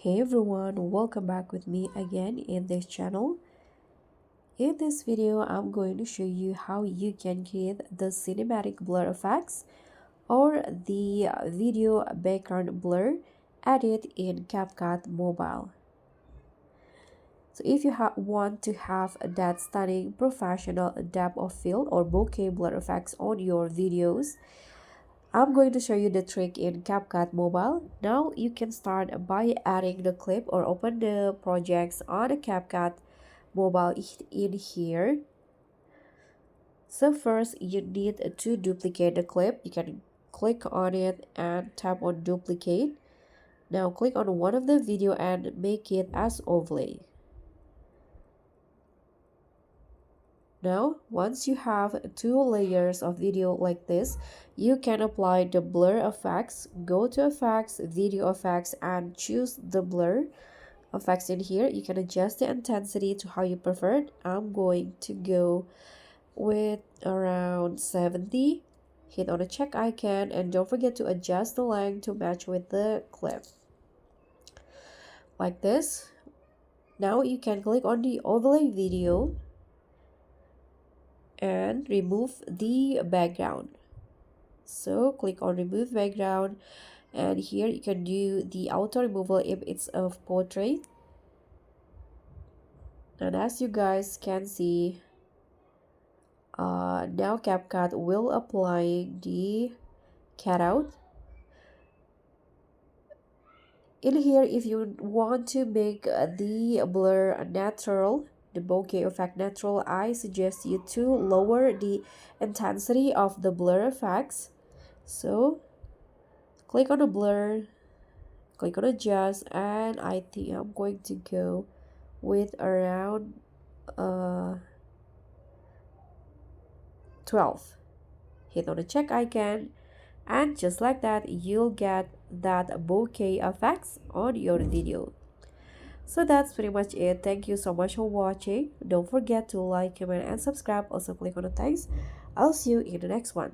Hey everyone, welcome back with me again in this channel. In this video, I'm going to show you how you can create the cinematic blur effects or the video background blur edit in CapCut Mobile. So if you want to have that stunning professional depth of field or bokeh blur effects on your videos, I'm going to show you the trick in CapCut Mobile. Now you can start by adding the clip or open the projects on the CapCut Mobile in here. So first you need to duplicate the clip. You can click on it and tap on duplicate. Now click on one of the video and make it as overlay. Now, once you have two layers of video like this, you can apply the blur effects. Go to effects, video effects, and choose the blur effects in here. You can adjust the intensity to how you prefer it. I'm going to go with around 70. Hit on the check icon and don't forget to adjust the length to match with the clip. Like this. Now you can click on the overlay video and remove the background. So click on remove background, and here you can do the auto removal if it's a portrait. And as you guys can see, now CapCut will apply the cutout. In here, if you want to make the blur natural, the bokeh effect natural, I suggest you to lower the intensity of the blur effects. So click on the blur, click on adjust, and I think I'm going to go with around 12. Hit on the check icon, and just like that you'll get that bokeh effects on your video. So that's pretty much it. Thank you so much for watching. Don't forget to like, comment, and subscribe. Also click on the thanks. I'll see you in the next one.